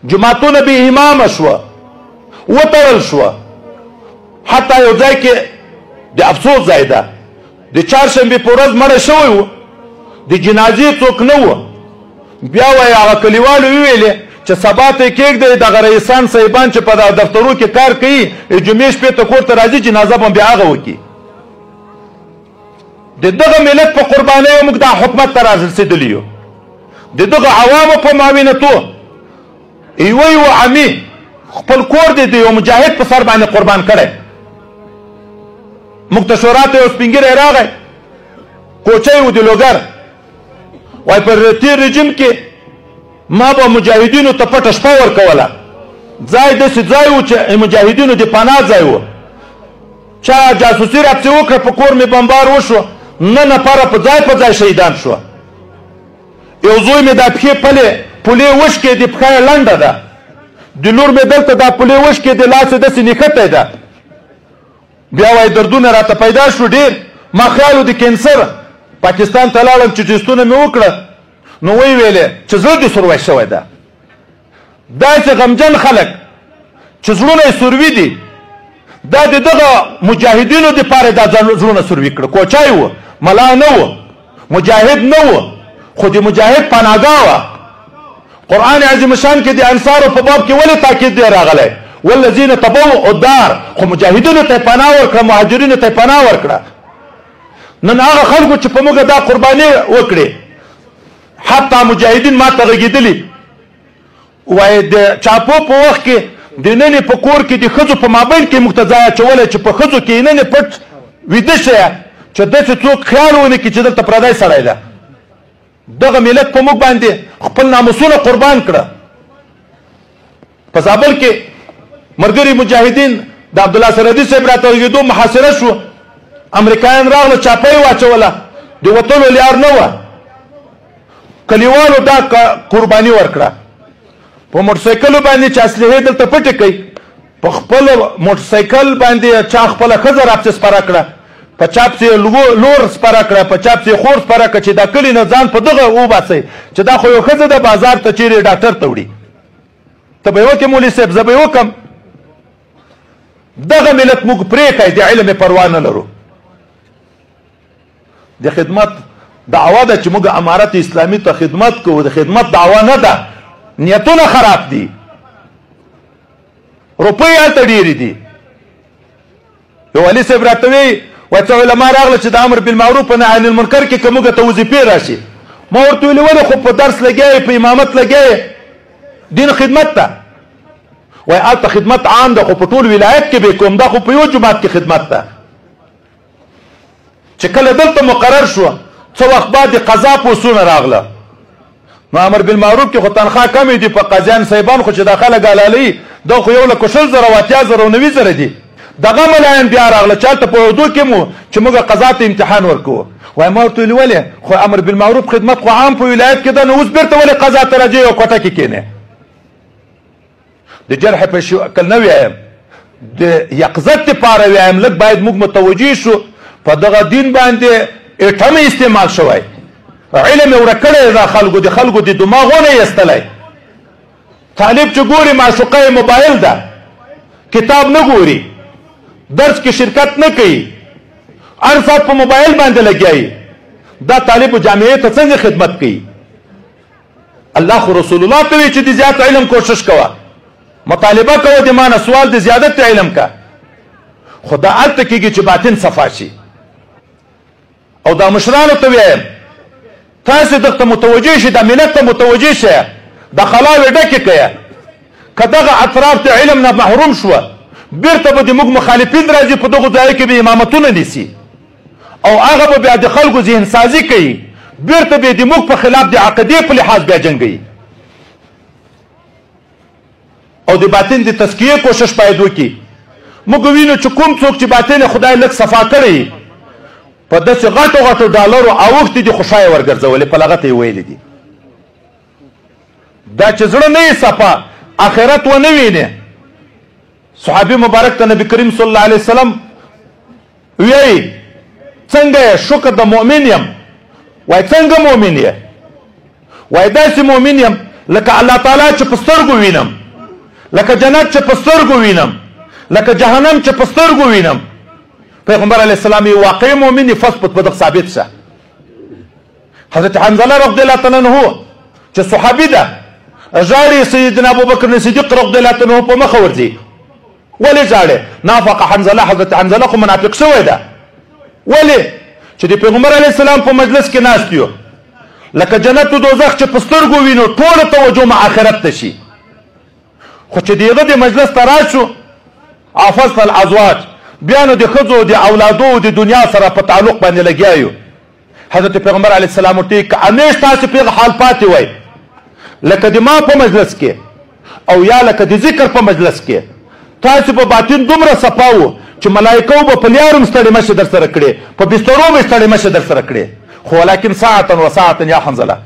جماعتونه بې امامه شوه وتړل شوه حتی یو ځای کې د افسوس ځای ده د چهارشنبې په ورځ مړه شوی و د جنازې څوک نه و بیا وایي هغه کلیوالو وویلې چې سبا ته یې کېږدئ دغه رئیسان صاحبان چې په دغه دفترو کې کار کوي جمعې شپې ته کور ته راځي جنازه به هم بیا هغه وکړي د دغه ملت په قربانیو موږ دا حکومت ته رارسېدلي یو د دغه عوامو په معاونتو یو عمي خپل کور دی د یو مجاهد په سر باندې قربان کړی موږ ته شورا ته یو سپین ږیری راغی کوچی و د لوګر وایي په تېر رژیم کې ما به مجاهدینو ته پټه شپه ورکوله ځای داسې ځای و چې مجاهدینو د پناه ځای و چا جاسوسي راپسې وکړه په کور مې بمبار وشو 9 نفره په ځای شهیدان شوه یو زوی مې دا پښې پولې وشکې د پښه یې لنډه ده د لور مې دلته دا پولې وشکې د لاس یې داسې نښتی ده بیا وایي دردونه راته پیدا شو ډېر ما خیال و د کینسر پاکستان ته لاړم چې ټسټونه مې وکړه نو ویې ویلې چې زړه دې سروی شوی ده داسې غمجن خلک چې زړونه یې سروي دي دا د دغه مجاهدینو دپاره دا زړونه سروي کړه کوچی و ملا نه و مجاهد نه و خو د مجاهد پناهګاه وه قرآن عظیم شان کې د انصارو په باب کې ولې تاکید دی راغلی والذین تبوؤوا الدار خو مجاهدینو ته یې پناه ورکړه مهاجرینو ته یې پناه ورکړه نن هغه خلکو چې په موږ دا قرباني وکړې حتی مجاهدین ما ته غږېدلي وایي د چاپو په وخت کې د ننې په کور کې د ښځو په مابین کې موږ ته ځای اچولی چې په ښځو کې ننې پټ ویده شئ چې داسې څوک خیال ونه کړي چې دلته پردی سړی ده دغه ملت په موږ باندې خپل ناموسونه قربان کړه په زابل کې ملګري مجاهدین د عبدالله سرحدي صاحب راته غږېدو محاصره شو امریکایان راغله چاپه یې واچوله د وتلو لار نه وه کلیوالو دا قرباني ورکړه په موټرسایکلو باندې چې اسلحې دلته پټې کوي په خپل موټرسایکل باندې چا خپله ښځه راپسې سپاره کړه په چا پسې لور سپاره کړه په چا پسې خور سپاره کړه چې دا کلي نه ځان په دغه وباسئ چې دا خو یو ښځه ده بازار ته چیرې ډاکټر ته وړي ته به یې وکړې مولوي صاحب زه به یې وکړم دغه ملت موږ پرېښی د علم پروا نه لرو د خدمت دعوا ده چې موږ امارت اسلامي ته خدمت کوو د خدمت دعوا نه ده نیتونه خراب دي روپۍ هلته ډېرې دي یو والي صاحب راته وایي وایي څه علما راغله چې د امر بالمعروف و نهي عن المنکر کې که موږ ته وظیفې راشي ما ورته ویلې ولې خو په درس لګیا په امامت لګیا دین خدمت ته وایي هلته خدمت عام ده خو په ټول ولایت کې به کوم دا خو په یو جومات کې خدمت ده چې کله دلته مقرر شو څه وخت بعد د قضا پوسټونه راغله نو امر بالمعروف کې خو تنخواه کمې دي په قاضیان صاحبان خو چې دا خلک حلالوي دا خو 1,000 و 80,000 و 90,000 دي دغه ملایان بیا راغله چې هلته په اردو کې مو چې موږ قضا ته امتحان ورکوو وایي ما ورته ویلې ولې خو امر بالمعروف خدمت خو عام په ولایت کې ده نو اوس بېرته ولې قضا ته راځې یو کوټه کې کښېنې د جرح په شکل نه ویایم د یقظت دپاره ویایم لږ باید موږ متوجه شو په دغه دین باندې اټم استعمال شوی علم یې ورک کړی دا خلکو د خلکو د دماغونه یې ایستلی طالب چې ګوري معشوقه یې موبایل ده کتاب نه ګوري درس کې شرکت نه کوي هر ساعت په موبایل باندې لګیایي دا طالب جامعې ته څنګه خدمت کوي الله خو رسول الله ته وایي چې د زیات علم کوشش کوه مطالبه کوه د مانه سوال د زیادت علم کا خو دا هلته کېږي چې باطن صفا شي او دا مشرانو ته وایم تاسې دغه متوجه شئ دا ملت ته متوجه شئ دا خلاوې ډکې کړئ که دغه اطراف د علم نه محروم شوه بیرته به د موږ مخالفین راځي په دغو ځایو کې به امامتونه نیسي او هغه به بیا د خلکو ذهن سازي کوي بیرته به د موږ په خلاف د عقیدې په لحاظ بیا جنګوي او د باطن د تزکیې کوشش باید وکړي موږ وینو چې کوم څوک چې باطن خدای لږ صفا کړی په داسې غټو غټو ډالرو اوښتې دي خوشایې ورګرځولې په لغته یې ویلې دي دا چې زړه نه یې صفا آخرت ونه وینې صحابي مبارک ته نبی کریم صلی الله علیه وسلم ویایي څنګه یې شکر د مؤمن یم وایي څنګه مؤمن یې وایي داسې مؤمن یم لکه الله تعالی چې په سترګو وینم، لکه جنت چې په سترګو وینم، لکه جهنم چې په سترګو وینم. پیغمبر علیه السلام یې واقعي مؤمن فثبت په دغه ثابت شه. حضرت حنظله رضی الله تعالی عنه چې صحابي ده ژاړي سیدنا ابوبکر صدیق رضی الله تعالی عنه په مخه ورځي. ولې ژاړي؟ نافق حنظله، حضرت حنظله خو منافق شوی ده. ولې؟ چې د پیغمبر علیه السلام په مجلس کې ناست یو، لکه جنت او دوزخ چې په سترګو وینو ټوله توجه مع آخرت ته شي. خو چې د هغه د مجلس ته راشو عفظت الازواج، بیا نو د ښځو د اولادو او د دنیا سره په تعلق باندې لګیا یو. حضرت پیغمبر علیه السلام ورته که همیش تاسو په هغه حال پاتې وای لکه د ما په مجلس کې او یا لکه د ذکر په مجلس کې، تاسو په باطن دومره صفا وو چې ملایکو به په لیارم ستړي مشه در سره کړي، په بسترو به ستړي مشه در سره کړي. خو ولکن ساعتا و ساعتا یا حنظله